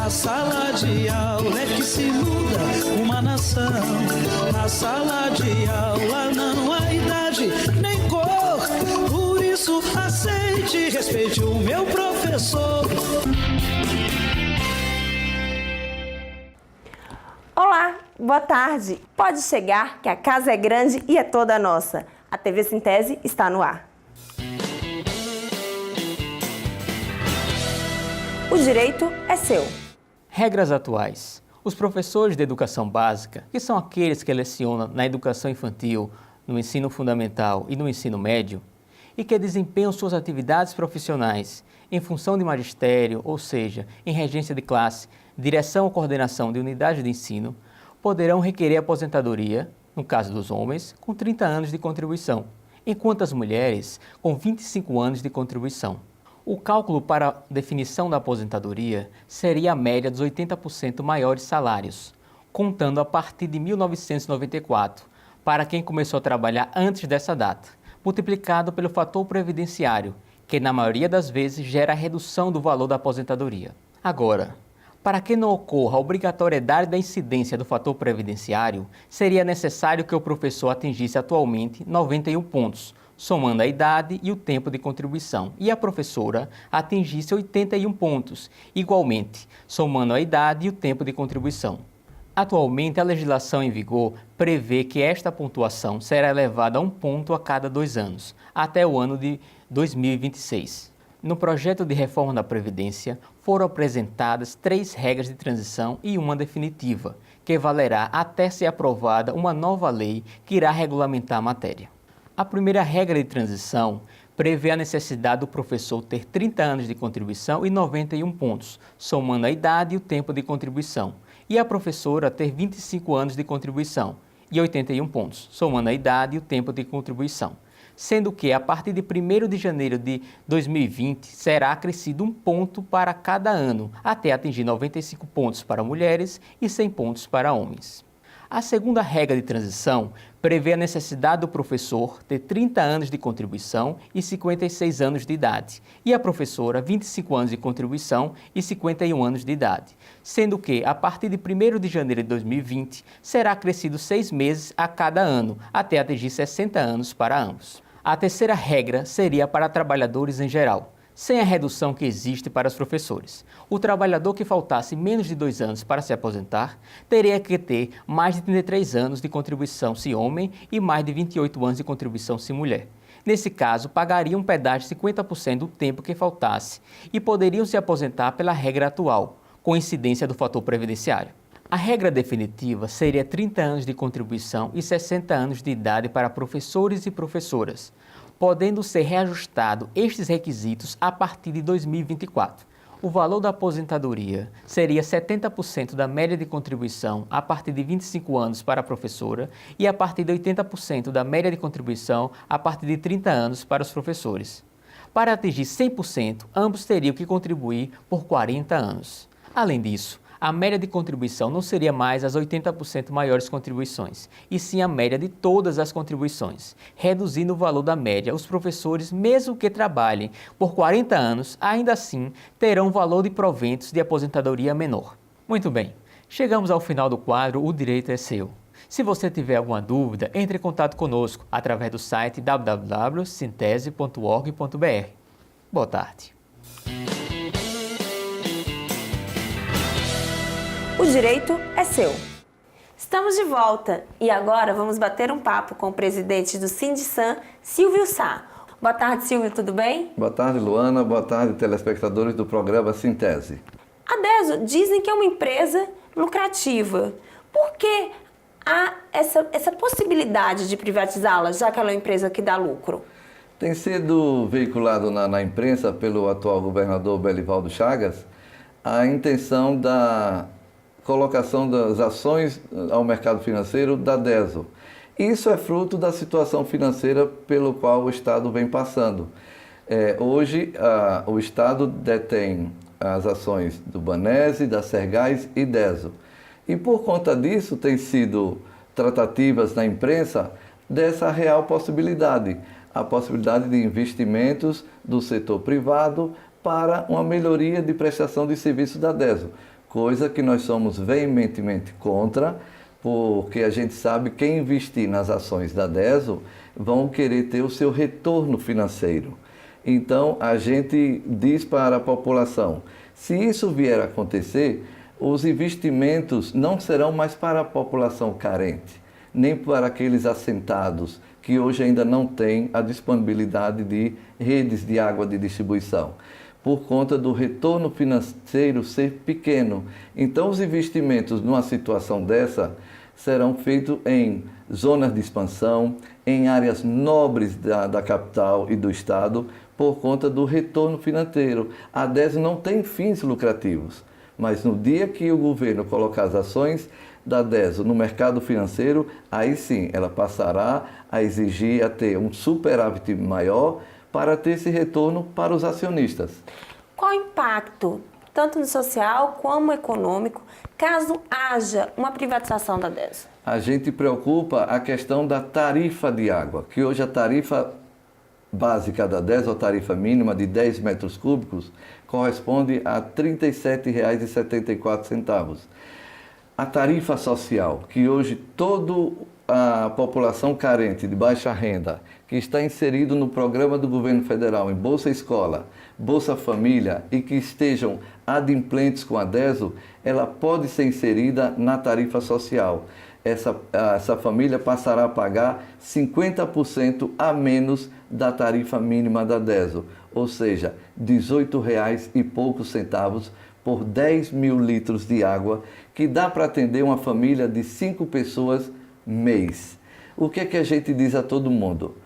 A sala de aula é que se muda uma nação. Na sala de aula não há idade nem cor. Por isso aceite e respeite o meu professor. Olá, boa tarde. Pode chegar que a casa é grande e é toda nossa. A TV Sintese está no ar. O direito é seu. Regras atuais. Os professores de educação básica, que são aqueles que lecionam na educação infantil, no ensino fundamental e no ensino médio, e que desempenham suas atividades profissionais em função de magistério, ou seja, em regência de classe, direção ou coordenação de unidade de ensino, poderão requerer aposentadoria, no caso dos homens, com 30 anos de contribuição, enquanto as mulheres, com 25 anos de contribuição. O cálculo para a definição da aposentadoria seria a média dos 80% maiores salários, contando a partir de 1994, para quem começou a trabalhar antes dessa data, multiplicado pelo fator previdenciário, que na maioria das vezes gera a redução do valor da aposentadoria. Agora, para que não ocorra a obrigatoriedade da incidência do fator previdenciário, seria necessário que o professor atingisse atualmente 91 pontos, somando a idade e o tempo de contribuição, e a professora atingisse 81 pontos, igualmente, somando a idade e o tempo de contribuição. Atualmente, a legislação em vigor prevê que esta pontuação será elevada a 1 ponto a cada 2 anos, até o ano de 2026. No projeto de reforma da Previdência, foram apresentadas 3 regras de transição e uma definitiva, que valerá até ser aprovada uma nova lei que irá regulamentar a matéria. A primeira regra de transição prevê a necessidade do professor ter 30 anos de contribuição e 91 pontos, somando a idade e o tempo de contribuição, e a professora ter 25 anos de contribuição e 81 pontos, somando a idade e o tempo de contribuição, sendo que a partir de 1º de janeiro de 2020 será acrescido 1 ponto para cada ano, até atingir 95 pontos para mulheres e 100 pontos para homens. A segunda regra de transição prevê a necessidade do professor ter 30 anos de contribuição e 56 anos de idade, e a professora 25 anos de contribuição e 51 anos de idade, sendo que, a partir de 1º de janeiro de 2020, será acrescido 6 meses a cada ano, até atingir 60 anos para ambos. A terceira regra seria para trabalhadores em geral, sem a redução que existe para os professores. O trabalhador que faltasse menos de 2 anos para se aposentar teria que ter mais de 33 anos de contribuição se homem e mais de 28 anos de contribuição se mulher. Nesse caso, pagariam um pedágio de 50% do tempo que faltasse e poderiam se aposentar pela regra atual, com incidência do fator previdenciário. A regra definitiva seria 30 anos de contribuição e 60 anos de idade para professores e professoras, podendo ser reajustado estes requisitos a partir de 2024. O valor da aposentadoria seria 70% da média de contribuição a partir de 25 anos para a professora e a partir de 80% da média de contribuição a partir de 30 anos para os professores. Para atingir 100%, ambos teriam que contribuir por 40 anos. Além disso, a média de contribuição não seria mais as 80% maiores contribuições, e sim a média de todas as contribuições. Reduzindo o valor da média, os professores, mesmo que trabalhem por 40 anos, ainda assim terão valor de proventos de aposentadoria menor. Muito bem, chegamos ao final do quadro O Direito é Seu. Se você tiver alguma dúvida, entre em contato conosco através do site www.sintese.org.br. Boa tarde. O direito é seu. Estamos de volta e agora vamos bater um papo com o presidente do Sindicam, Silvio Sá. Boa tarde, Silvio, tudo bem? Boa tarde, Luana. Boa tarde, telespectadores do programa Sintese. A DESO dizem que é uma empresa lucrativa. Por que há essa possibilidade de privatizá-la, já que ela é uma empresa que dá lucro? Tem sido veiculado na imprensa pelo atual governador Belivaldo Chagas a intenção da colocação das ações ao mercado financeiro da DESO. Isso é fruto da situação financeira pelo qual o Estado vem passando. Hoje, o Estado detém as ações do Banese, da Sergás e DESO. E por conta disso, tem sido tratativas na imprensa dessa real possibilidade, a possibilidade de investimentos do setor privado para uma melhoria de prestação de serviços da DESO. coisa que nós somos veementemente contra, porque a gente sabe que quem investir nas ações da DESO vão querer ter o seu retorno financeiro. Então, a gente diz para a população, se isso vier a acontecer, os investimentos não serão mais para a população carente, nem para aqueles assentados que hoje ainda não têm a disponibilidade de redes de água de distribuição, por conta do retorno financeiro ser pequeno. Então, os investimentos numa situação dessa serão feitos em zonas de expansão, em áreas nobres da capital e do estado, por conta do retorno financeiro. A DESO não tem fins lucrativos, mas no dia que o governo colocar as ações da DESO no mercado financeiro, aí sim ela passará a exigir a ter um superávit maior para ter esse retorno para os acionistas. Qual o impacto, tanto no social como econômico, caso haja uma privatização da DESO? A gente preocupa a questão da tarifa de água, que hoje a tarifa básica da DESO, a tarifa mínima de 10 metros cúbicos, corresponde a R$ 37,74. A tarifa social, que hoje toda a população carente de baixa renda, que está inserido no programa do governo federal em Bolsa Escola, Bolsa Família e que estejam adimplentes com a DESO, ela pode ser inserida na tarifa social. Essa família passará a pagar 50% a menos da tarifa mínima da DESO, ou seja, R$ 18,00 e poucos centavos por 10 mil litros de água, que dá para atender uma família de 5 pessoas mês. O que é que a gente diz a todo mundo?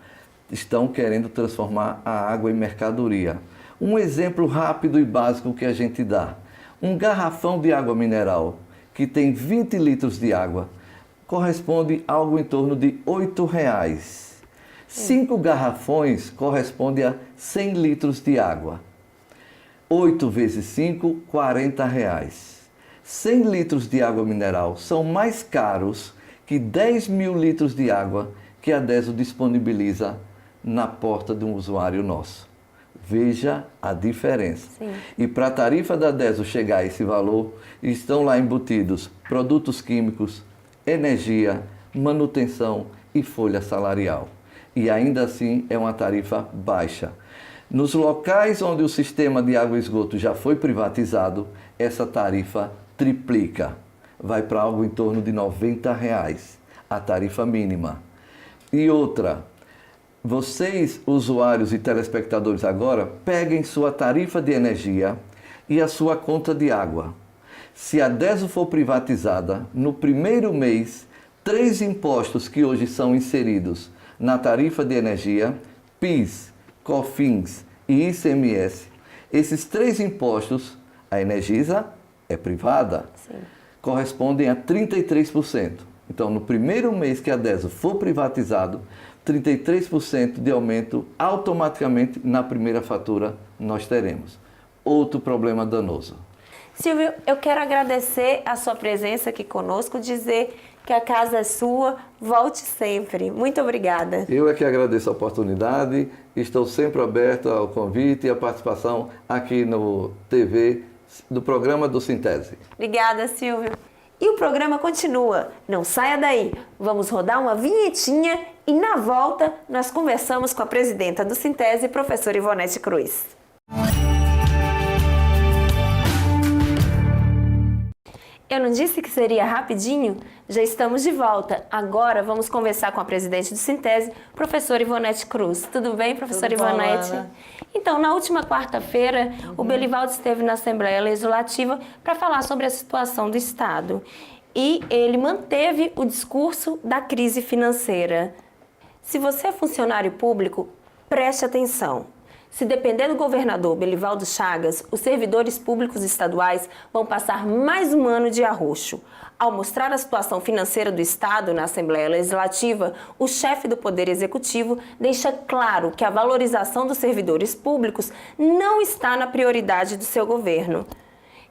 Estão querendo transformar a água em mercadoria. Um exemplo rápido e básico que a gente dá. Um garrafão de água mineral que tem 20 litros de água corresponde a algo em torno de R$ 8,00. 5 garrafões corresponde a 100 litros de água. 8 vezes 5, R$ 40,00. 100 litros de água mineral são mais caros que 10 mil litros de água que a DESO disponibiliza na porta de um usuário nosso. Veja a diferença. Sim. E para a tarifa da DESO chegar a esse valor, estão lá embutidos produtos químicos, energia, manutenção e folha salarial. E ainda assim é uma tarifa baixa. Nos locais onde o sistema de água e esgoto já foi privatizado, essa tarifa triplica. Vai para algo em torno de R$ 90,00, a tarifa mínima. E outra, vocês, usuários e telespectadores agora, peguem sua tarifa de energia e a sua conta de água. Se a DESO for privatizada, no primeiro mês, 3 impostos que hoje são inseridos na tarifa de energia, PIS, COFINS e ICMS, esses 3 impostos, a Energisa é privada, Sim. correspondem a 33%. Então, no primeiro mês que a DESO for privatizado, 33% de aumento automaticamente na primeira fatura nós teremos. Outro problema danoso. Silvio, eu quero agradecer a sua presença aqui conosco, dizer que a casa é sua, volte sempre. Muito obrigada. Eu é que agradeço a oportunidade, estou sempre aberto ao convite e à participação aqui no TV do programa do Sintese. Obrigada, Silvio. E o programa continua. Não saia daí. Vamos rodar uma vinhetinha e na volta nós conversamos com a presidenta do Sintese, professora Ivonete Cruz. Eu não disse que seria rapidinho? Já estamos de volta. Agora vamos conversar com a presidente do Sintese, professora Ivonete Cruz. Tudo bem, professora Ivonete? Ana. Então, na última quarta-feira, o Belivaldo esteve na Assembleia Legislativa para falar sobre a situação do Estado. E ele manteve o discurso da crise financeira. Se você é funcionário público, preste atenção. Se depender do governador Belivaldo Chagas, os servidores públicos estaduais vão passar mais um ano de arroxo. Ao mostrar a situação financeira do Estado na Assembleia Legislativa, o chefe do Poder Executivo deixa claro que a valorização dos servidores públicos não está na prioridade do seu governo.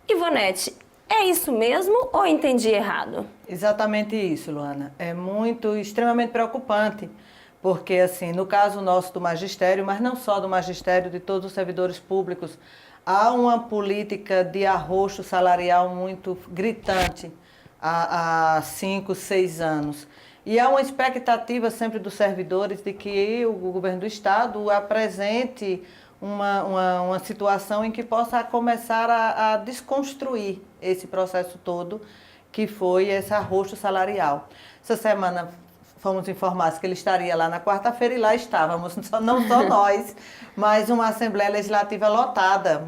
Ivonete, é isso mesmo ou entendi errado? Exatamente isso, Luana. É extremamente preocupante, porque, assim, no caso nosso do magistério, mas não só do magistério, de todos os servidores públicos, há uma política de arroxo salarial muito gritante há 5, 6 anos. E há uma expectativa sempre dos servidores de que o governo do Estado apresente uma situação em que possa começar a desconstruir esse processo todo, que foi esse arroxo salarial. Essa semana fomos informados que ele estaria lá na quarta-feira e lá estávamos, não só nós, mas uma Assembleia Legislativa lotada,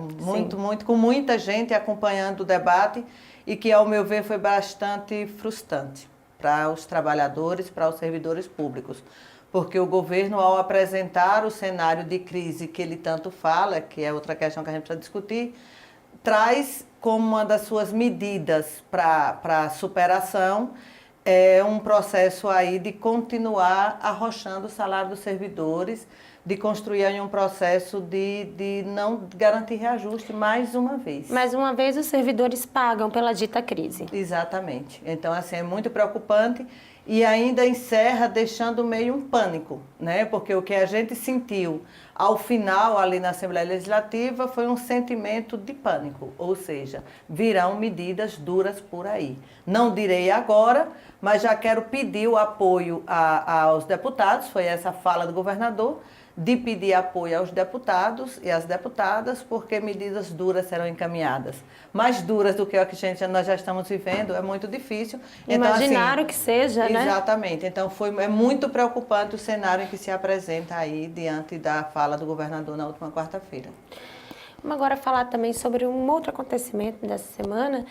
com muita gente acompanhando o debate e que, ao meu ver, foi bastante frustrante para os trabalhadores, para os servidores públicos. Porque o governo, ao apresentar o cenário de crise que ele tanto fala, que é outra questão que a gente precisa discutir, traz como uma das suas medidas para a superação um processo aí de continuar arrochando o salário dos servidores, de construir aí um processo de não garantir reajuste mais uma vez. Mais uma vez, os servidores pagam pela dita crise. Exatamente. Então, assim, é muito preocupante e ainda encerra deixando meio um pânico, né? Porque o que a gente sentiu ao final ali na Assembleia Legislativa foi um sentimento de pânico, ou seja, virão medidas duras por aí. Não direi agora, mas já quero pedir o apoio aos deputados, foi essa fala do governador, de pedir apoio aos deputados e às deputadas, porque medidas duras serão encaminhadas. Mais duras do que a que nós já estamos vivendo é muito difícil. Imaginaram então, assim, que seja, né? Exatamente. Então, é muito preocupante o cenário em que se apresenta aí diante da fala do governador na última quarta-feira. Vamos agora falar também sobre um outro acontecimento dessa semana.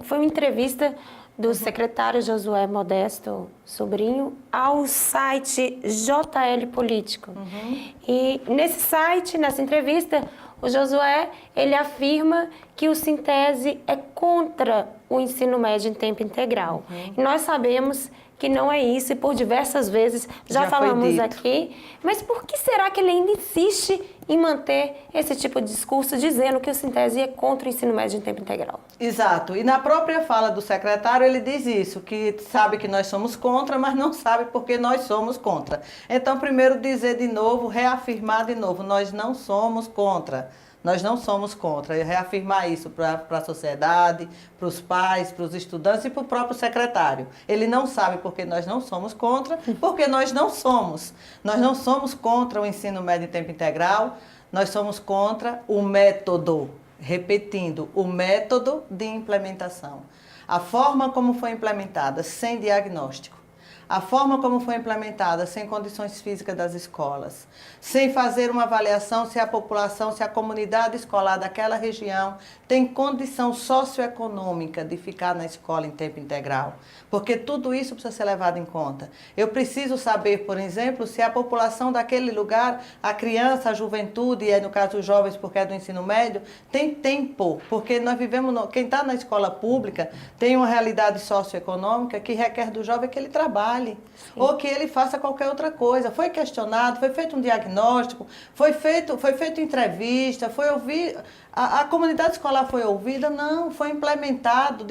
Foi uma entrevista do secretário Josué Modesto Sobrinho ao site JL Político. E nesse site, nessa entrevista, o Josué, ele afirma que o Sintese é contra o ensino médio em tempo integral. E nós sabemos que não é isso, e por diversas vezes já falamos aqui, mas por que será que ele ainda insiste em manter esse tipo de discurso, dizendo que o Sintese é contra o ensino médio em tempo integral? Exato, e na própria fala do secretário ele diz isso, que sabe que nós somos contra, mas não sabe porque nós somos contra. Então, primeiro dizer de novo, reafirmar de novo, nós não somos contra. Nós não somos contra, e reafirmar isso para a sociedade, para os pais, para os estudantes e para o próprio secretário. Ele não sabe porque nós não somos contra, porque nós não somos. Nós não somos contra o ensino médio em tempo integral, nós somos contra o método, repetindo, o método de implementação. A forma como foi implementada, sem diagnóstico. A forma como foi implementada, sem condições físicas das escolas, sem fazer uma avaliação se a população, se a comunidade escolar daquela região tem condição socioeconômica de ficar na escola em tempo integral. Porque tudo isso precisa ser levado em conta. Eu preciso saber, por exemplo, se a população daquele lugar, a criança, a juventude, e no caso os jovens, porque é do ensino médio, tem tempo. Porque nós vivemos, quem está na escola pública tem uma realidade socioeconômica que requer do jovem que ele trabalhe. Ou que ele faça qualquer outra coisa. Foi questionado, foi feito um diagnóstico, foi feito entrevista, foi ouvir, a comunidade escolar foi ouvida? Não, foi implementado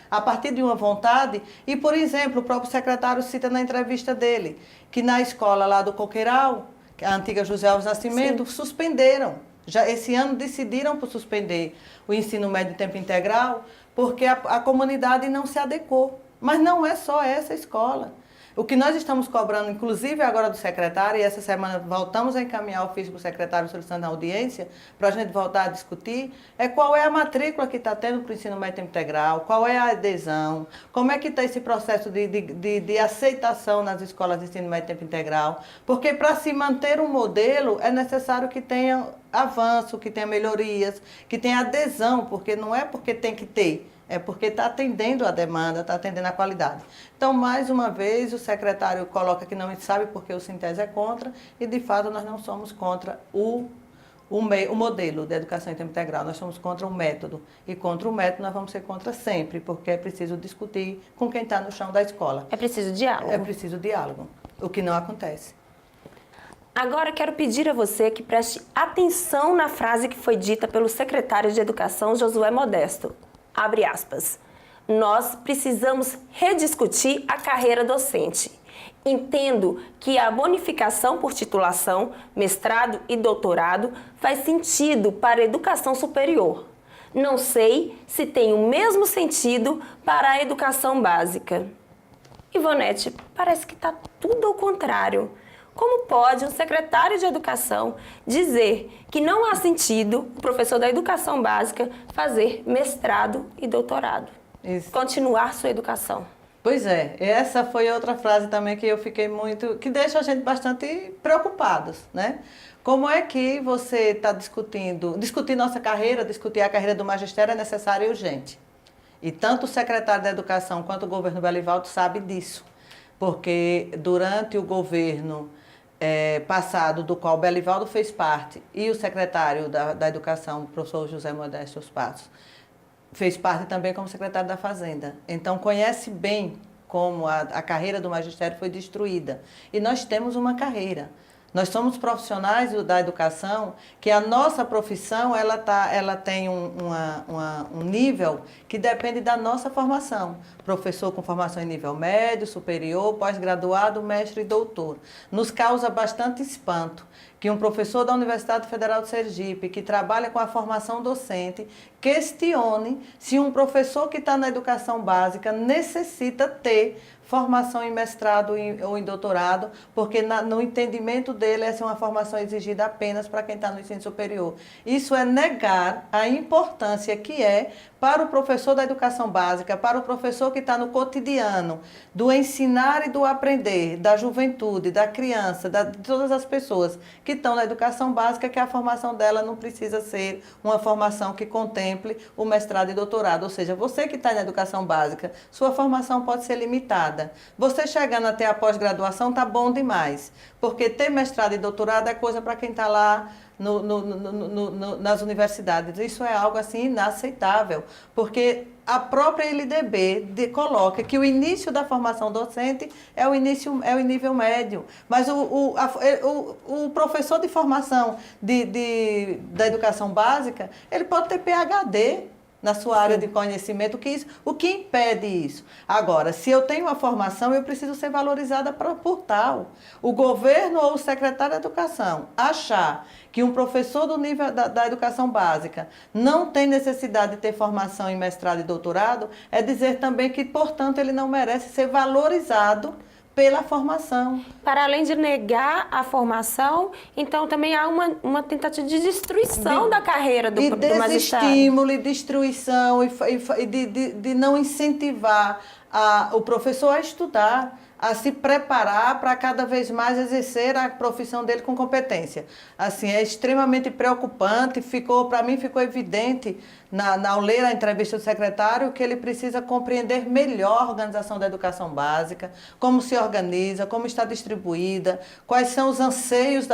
a partir de uma vontade. E, por exemplo, o próprio secretário cita na entrevista dele, que na escola lá do Coqueiral, a antiga José Alves Nascimento, suspenderam. Já esse ano decidiram por suspender o ensino médio em tempo integral, porque a comunidade não se adequou. Mas não é só essa escola. O que nós estamos cobrando, inclusive agora do secretário, e essa semana voltamos a encaminhar o ofício para o secretário solicitando a audiência, para a gente voltar a discutir, é qual é a matrícula que está tendo para o ensino médio tempo integral, qual é a adesão, como é que está esse processo de aceitação nas escolas de ensino médio tempo integral, porque para se manter um modelo é necessário que tenha avanço, que tenha melhorias, que tenha adesão, porque não é porque tem que ter, é porque está atendendo a demanda, está atendendo a qualidade. Então, mais uma vez, o secretário coloca que não sabe porque o Sintese é contra e, de fato, nós não somos contra o modelo de educação em tempo integral, nós somos contra o método. E contra o método nós vamos ser contra sempre, porque é preciso discutir com quem está no chão da escola. É preciso diálogo. É preciso diálogo, o que não acontece. Agora quero pedir a você que preste atenção na frase que foi dita pelo secretário de Educação, Josué Modesto. Abre aspas. Nós precisamos rediscutir a carreira docente. Entendo que a bonificação por titulação, mestrado e doutorado faz sentido para a educação superior. Não sei se tem o mesmo sentido para a educação básica. Ivonete, parece que está tudo ao contrário. Como pode um secretário de educação dizer que não há sentido o professor da educação básica fazer mestrado e doutorado? Isso. Continuar sua educação. Pois é, essa foi outra frase também que eu fiquei que deixa a gente bastante preocupados, né? Como é que você está discutir nossa carreira, discutir a carreira do magistério é necessário e urgente. E tanto o secretário da Educação quanto o governo Belivaldo sabe disso, porque durante o governo passado, do qual o Belivaldo fez parte, e o secretário da Educação, o professor José Modesto Passos, fez parte também como secretário da Fazenda. Então, conhece bem como a carreira do magistério foi destruída. E nós temos uma carreira. Nós somos profissionais da educação, que a nossa profissão ela tem um nível que depende da nossa formação. Professor com formação em nível médio, superior, pós-graduado, mestre e doutor. Nos causa bastante espanto que um professor da Universidade Federal de Sergipe, que trabalha com a formação docente, questione se um professor que está na educação básica necessita ter formação em mestrado ou em doutorado, porque no entendimento dele essa é uma formação exigida apenas para quem está no ensino superior. Isso é negar a importância que é para o professor da educação básica, para o professor que está no cotidiano, do ensinar e do aprender, da juventude, da criança, de todas as pessoas que estão na educação básica, que a formação dela não precisa ser uma formação que contemple o mestrado e doutorado. Ou seja, você que está na educação básica, sua formação pode ser limitada. Você chegando até a pós-graduação está bom demais, porque ter mestrado e doutorado é coisa para quem está lá nas universidades. Isso é algo assim inaceitável, porque a própria LDB coloca que o início da formação docente é o nível médio, mas o professor de formação da educação básica, ele pode ter PhD na sua área de conhecimento, o que impede isso? Agora, se eu tenho uma formação, eu preciso ser valorizada por tal. O governo ou o secretário de Educação achar que um professor do nível da educação básica não tem necessidade de ter formação em mestrado e doutorado, é dizer também que, portanto, ele não merece ser valorizado pela formação. Para além de negar a formação, então também há uma tentativa de destruição da carreira do magistrado. Desestímulo e destruição e de não incentivar o professor a estudar, a se preparar para cada vez mais exercer a profissão dele com competência. Assim, é extremamente preocupante, para mim ficou evidente ao ler a entrevista do secretário que ele precisa compreender melhor a organização da educação básica, como se organiza, como está distribuída, quais são os anseios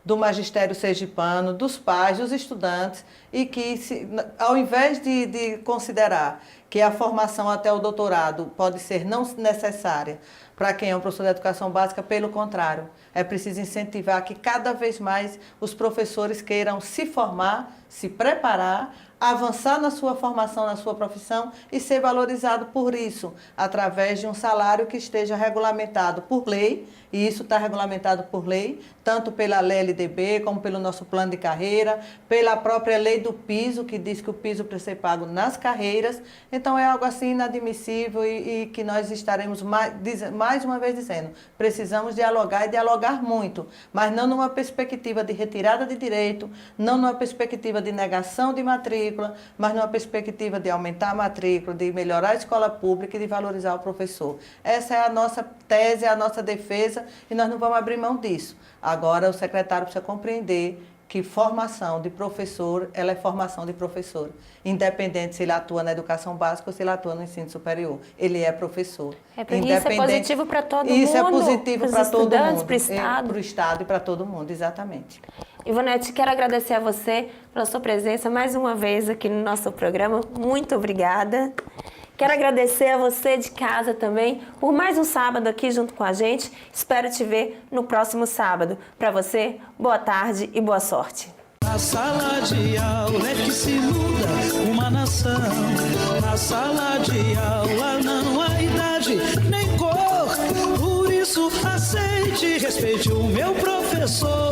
do magistério sergipano, dos pais, dos estudantes, e que, ao invés de considerar que a formação até o doutorado pode ser não necessária para quem é um professor de educação básica, pelo contrário, é preciso incentivar que cada vez mais os professores queiram se formar, se preparar, avançar na sua formação, na sua profissão e ser valorizado por isso, através de um salário que esteja regulamentado por lei, e isso está regulamentado por lei, tanto pela lei LDB, como pelo nosso plano de carreira, pela própria lei do piso, que diz que o piso precisa ser pago nas carreiras. Então é algo assim inadmissível e que nós estaremos mais uma vez dizendo, precisamos dialogar e dialogar muito, mas não numa perspectiva de retirada de direito, não numa perspectiva de negação de matrícula, mas numa perspectiva de aumentar a matrícula, de melhorar a escola pública e de valorizar o professor. Essa é a nossa tese, a nossa defesa, e nós não vamos abrir mão disso. Agora, o secretário precisa compreender que formação de professor, ela é formação de professor, independente se ele atua na educação básica ou se ele atua no ensino superior. Ele é professor. Isso é positivo para todo mundo. Isso é positivo para todo mundo. Para o Estado. Para o Estado e para todo mundo, exatamente. Ivonete, quero agradecer a você pela sua presença mais uma vez aqui no nosso programa. Muito obrigada. Quero agradecer a você de casa também por mais um sábado aqui junto com a gente. Espero te ver no próximo sábado. Para você, boa tarde e boa sorte. Na sala de aula é que se muda uma nação. Na sala de aula não há idade nem cor. professor.